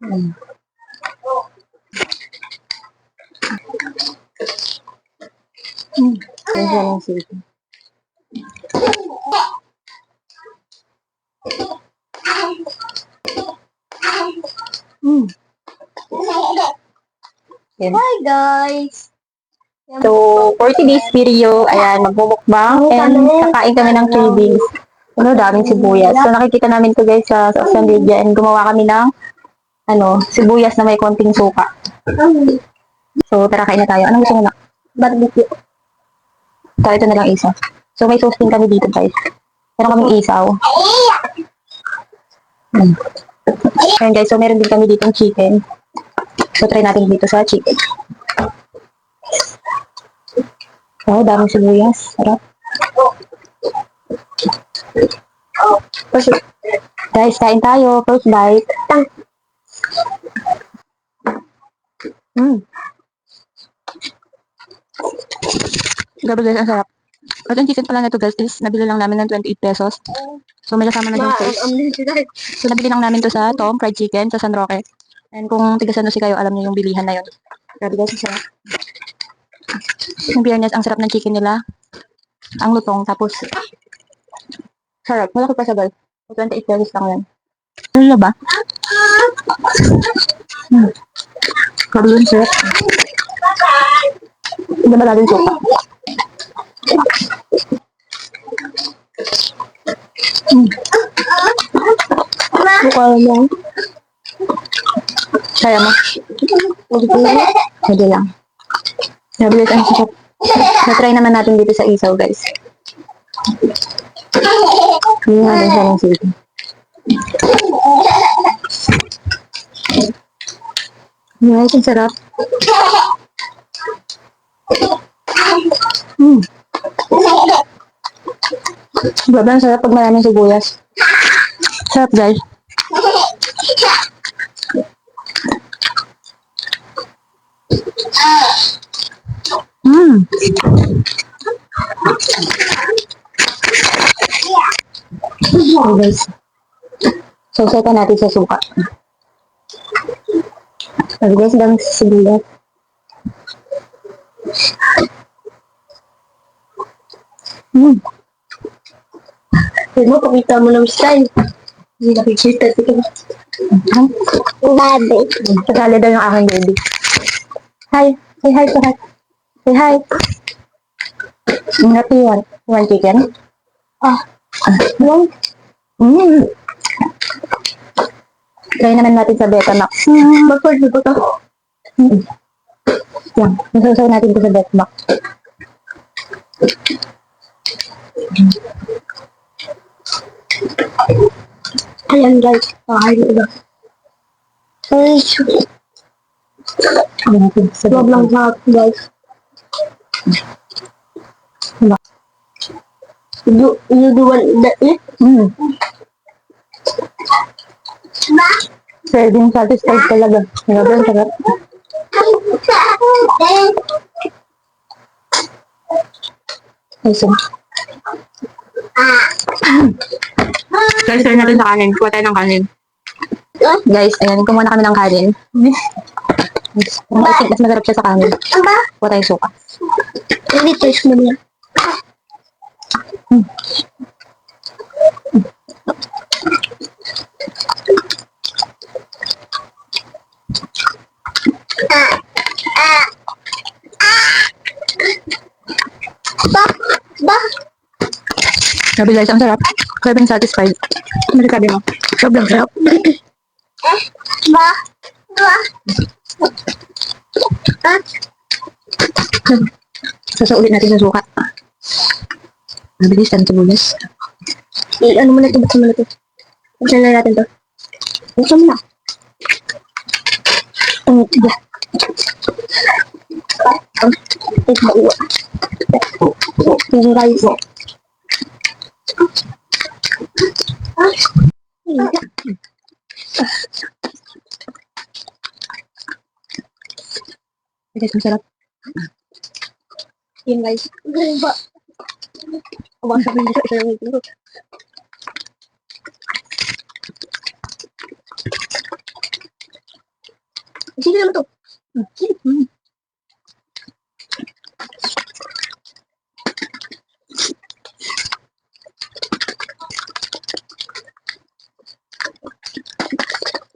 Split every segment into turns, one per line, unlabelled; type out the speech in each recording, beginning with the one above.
Mm. Mm. Yan siya ng sili. Mm. Yan.
Hi guys!
So, for today's video, ayan, magmumukbang and kakain kami ng chili. Ano, daming sibuyas. So, nakikita namin to guys sa social media and gumawa kami ng sibuyas na may konting suka. So, tara kain na tayo. Anong gusto mo na?
Barbecue.
So, ito na lang isa. So, may sauce din kami dito guys. Meron kaming isaw. Ayan guys, so meron din kami ditong chicken. So, try natin dito sa chicken. Oh, daming sibuyas. Sarap. Guys, kain tayo. First bite. Grabe guys, ang sarap. At yung chicken pala na ito guys is nabili lang namin ng 28 pesos. So may kasama na yung sauce. So nabili lang namin to sa Tom Fried Chicken sa San Roque. And kung tiga San Jose kayo, alam niyo yung bilihan na yun. Grabe guys, ang sarap. Yung biyernes, ang sarap ng chicken nila. Ang lutong, tapos sarap. Malaki pa siya guys. 28 pesos lang yan. Ano ba? Grabe yung sarap. Hindi ba natin suka? Suka lang. Kaya mo? Pwede lang. Grabe guys, ang sarap. Na-try naman natin dito sa isaw guys. Hindi natin siya ng sili. Guys, ang sarap. Grabe, ang sarap pag maraming sibuyas. Sarap guys. So guys, sausaw natin sa suka. Sabi guys, daming sibuyas.
Hindi mo, pakita mo ng style. Hindi nakikita. Babe.
Kasali daw yung aking baby. Hi! Say hi to her. Say hi! What do you want? You want chicken?
No?
Try naman natin sa Betamax.
Bakit ba ito?
Yan, nasausaw natin ito sa Betamax.
Ayan guys. Ay, ito. Ay,
Ano natin sa
sobrang
Betamax.
sarap guys.
Diba?
You do want that eh?
Serving satisfied talaga. Grabe, ang sarap. Ayun. Guys, try natin sa kanin. Kuha tayo ng kanin. Guys, ayan, kumuha na kami ng kanin. I think mas masarap siya sa kanin. Kuha tayo suka.
Hindi taste mo niya.
Grabe guys, ang sarap. Grabe ang satisfied. Ano sabi mo? Sobrang sarap. Sasaulit natin sa suka. Mabilis tayo sa bulas.
Ano mo na ito? Buksan mo na ito. Buksan na natin ito. Buksan mo na. Ang tiga. Ito ba uwa? Yung rice.
Guys, masarap.
Yung rice. Ganun ba? Abang sabihin ko isa yung ito. naman to.
Mm.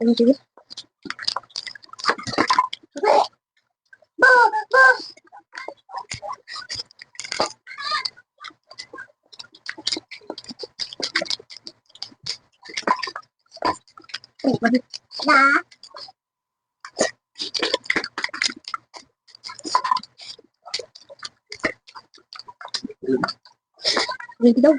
Ano sige? Ready daw.